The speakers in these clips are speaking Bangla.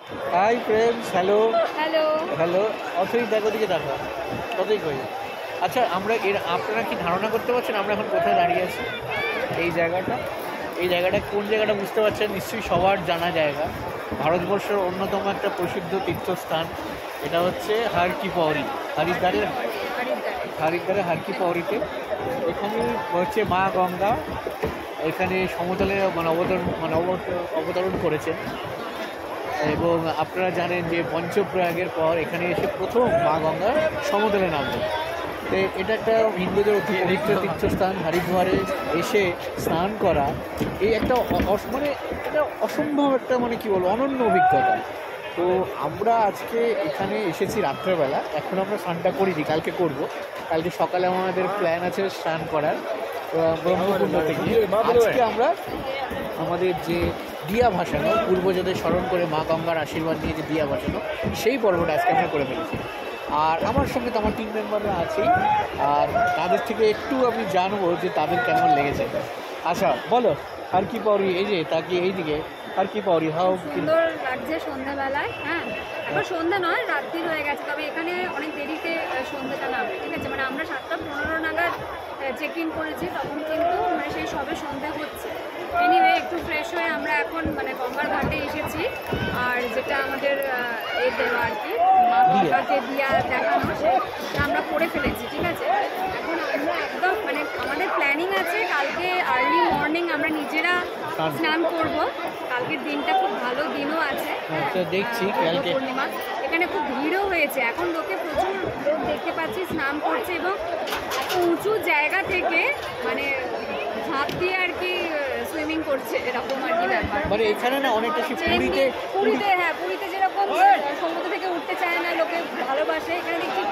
High friends, hello hello. Hello. Athoi দেখো, দিকে দেখো, কতই কই। আচ্ছা, আপনারা কি ধারণা করতে পারছেন আমরা এখন কোথায় দাঁড়িয়ে আছি? এই জায়গাটা কোন জায়গাটা বুঝতে পারছেন? নিশ্চয়ই সবার জানা জায়গা, ভারতবর্ষের অন্যতম একটা প্রসিদ্ধ তীর্থস্থান। এটা হচ্ছে হার কি পৌরি, হরিদ্বারে হার কি পৌরিতে। এখানে হচ্ছে মা গঙ্গা এখানে সমতলে অবতরণ করেছেন। এবং আপনারা জানেন যে পঞ্চপ্রয়াগের পর এখানে এসে প্রথম মা গঙ্গা সমতলে নামবে। তো এটা একটা হিন্দুদের অতি পবিত্র তীর্থস্থান। হরিদ্বারে এসে স্নান করা এই একটা এটা অসম্ভব একটা কী বলবো, অনন্য অভিজ্ঞতা। তো আমরা আজকে এখানে এসেছি রাত্রেবেলা, এখন আমরা স্নানটা করিনি, কালকে করব। কালকে সকালে আমাদের প্ল্যান আছে স্নান করার ব্রহ্মকুণ্ড থেকে। আজকে আমরা আমাদের যে দিয়া ভাসানো, পূর্বজদের স্মরণ করে মা গঙ্গার আশীর্বাদ নিয়ে যে দিয়া ভাসানো, সেই পর্বটা আজকে আমরা করে ফেলেছি। আর আমার সঙ্গে তো আমার টিম মেম্বাররা আছেই, আর তাদের থেকে একটু আমি জানবো যে তাদের কেমন লেগেছে। আচ্ছা বলো, আর কি পৌরি, এই যে তাকে এইদিকে আর কি পৌরি হাও সুন্দর লাগছে সন্ধ্যাবেলায়। হ্যাঁ, এখন সন্ধ্যা নয়, রাত্রি হয়ে গেছে, তবে এখানে অনেক দেরিতে সন্ধ্যাটা নামবে। ঠিক আছে, মানে আমরা 7:15 নাগাদ চেক ইন করেছি, তখন কিন্তু সেই সবে সন্ধ্যা হচ্ছে। এনিওয়ে, একটু ফ্রেশ হয়ে আমরা এখন গঙ্গার ঘাটে এসেছি। আর যেটা আমাদের এই দেওয়া আর কি, মা গঙ্গাকে দিয়া দেখানো, সেটা আমরা করে ফেলেছি। ঠিক আছে, এখন আমরা একদম আমাদের প্ল্যানিং আছে কালকে আর্লি মর্নিং আমরা নিজেরা স্নান করব। কালকের দিনটা খুব ভালো দিনও আছে, দেখছি পূর্ণিমা। এখানে খুব ভিড়ও হয়েছে, এখন প্রচুর লোক দেখতে পাচ্ছি স্নান করছে, এবং উঁচু জায়গা থেকে ঝাঁপ দিয়ে আর কি সুইমিং করছে, এরকম আর কি ব্যাপার। এখানে না অনেকটা পুরীতে হ্যাঁ, পুরীতে যেরকম সমুদ্র থেকে উঠতে চায় না, লোকে ভালোবাসে, এখানে দেখছি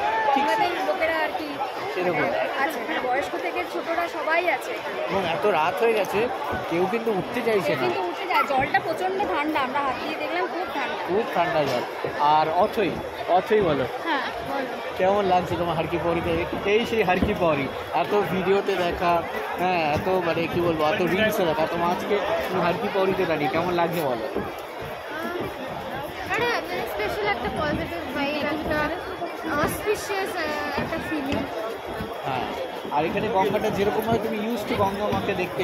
লোকেরা আর কি আছে, বয়স্ক থেকে ছোটরা সবাই আছে। এবং এত রাত হয়ে গেছে, কেউ কিন্তু উঠতে চাইছে না, কিন্তু উঠে যায়। জলটা প্রচন্ড ঠান্ডা, আমরা হাত দিয়ে দেখলাম, খুব ঠান্ডা জল। আর অথই বলো, হ্যাঁ কেমন লাগছে তোমার হার কি পৌরিতে? এই সেই হার কি পৌরি, এত ভিডিওতে দেখা, হ্যাঁ, এত কি বলবো, এত রিলসে দেখা, তোমার আজকে তুমি হার কি পৌরিতে দাঁড়িয়ে কেমন লাগছে বলো? স্পেশাল একটা পজিটিভ ভাইব, একটা অসপিশিয়াস একটা ফিলিং। হ্যাঁ, আর এখানে গঙ্গাটা যেরকমভাবে তুমি ইউজ টু গঙ্গা মাকে দেখতে,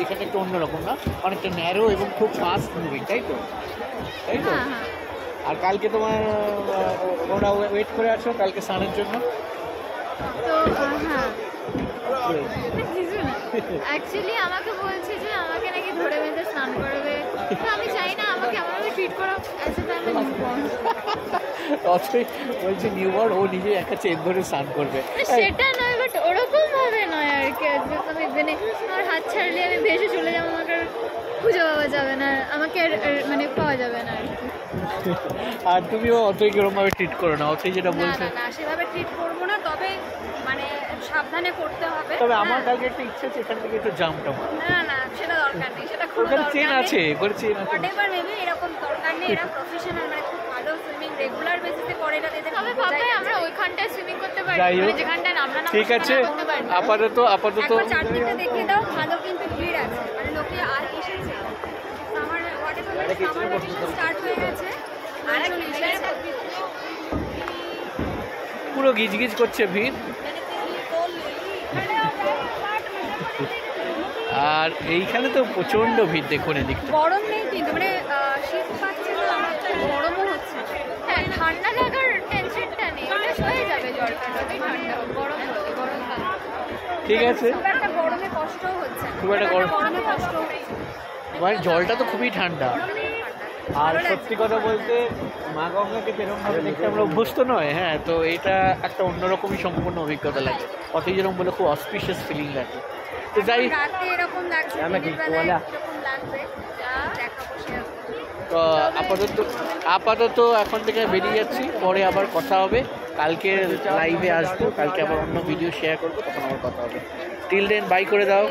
এখানে একটু অন্যরকম না, অনেকটা ন্যারো এবং খুব ফাস্ট মুভিং, তাই তো? আর কালকে তোমার ওরা ওয়েট করে আছো কালকে স্নানের জন্য? তো হ্যাঁ, অ্যাকচুয়ালি আমাকে বলছে যে আমাকে নাকি ধরে বেঁধে স্নান করবে, আমি চাই না আমাকে এমনভাবে ট্রিট করো অ্যাজ এ অথই বলছে নিউবর্ন, ও নিজে একটা চেন ধরে স্নান করবে। সেটা নয়, বাট ওরকম ভাবে নয় আর কি, আমার হাত ছাড়লে আমি ভেসে চলে যাবো, আমাকে আর খুঁজে পাওয়া যাবে না, আমাকে আর পাওয়া যাবে না আর কি। আর তুমিও অতই কিরকমভাবে ট্রিট করো না, অতই যেটা বলছে না, সেভাবে ট্রিট করবো না, তবে সাবধানে করতে হবে। তবে আমার কাছে একটা ইচ্ছে আছে এখান থেকে একটু জাম্পটা মারো। না, সেটা দরকার নেই, সেটা খুব দরকার নেই। চেন আছে, হোয়াটএভার মেবি, এরকম দরকার নেই। এরা প্রফেশনাল, খুব ভালো সুইমিং রেগুলার বেসিসে করে, এটা এদের তবে ভাবে আমরা ওইখানটায় সুইমিং করতে পারি, যেখানটায় আমরা না। ঠিক আছে, আপাতত একবার চারদিকটা দেখিয়ে দাও, ভালো কিন্তু ভিড় আছে, লোকে আর এসেছে। আমার হোয়াটএভার ভ্যাকেশন স্টার্ট হয়ে গেছে, আর পুরো গিজগিজ করছে ভিড়। আর এইখানে তো প্রচন্ড ভিড়, দেখুন এদিকটা। গরম নেই কিন্তু, শীত পাচ্ছে না, গরমও হচ্ছে। হ্যাঁ, ঠান্ডা লাগার টেনশনটা নেই, ওটা সয়ে যাবে, জলটা যতই ঠান্ডা হোক, গরম ঠিক আছে, খুব একটা গরমে কষ্টও হচ্ছে, খুব একটা গরমে কষ্ট হচ্ছে, জলটা তো খুবই ঠান্ডা। আর সত্যি কথা বলতে মা গঙ্গাকে যেরকমভাবে দেখতে আমরা অভ্যস্ত নয়, হ্যাঁ, তো এটা একটা অন্যরকমই সম্পূর্ণ অভিজ্ঞতা লাগে। অতই যেরকম বলে খুব অসপিশিয়াস ফিলিং লাগে। তো যাই, তো আপাতত এখন থেকে বেরিয়ে যাচ্ছি, পরে আবার কথা হবে। কালকে লাইভে আসবো, কালকে আবার অন্য ভিডিও শেয়ার করবো, তখন আবার কথা হবে। টিল দেন বাই করে দাও।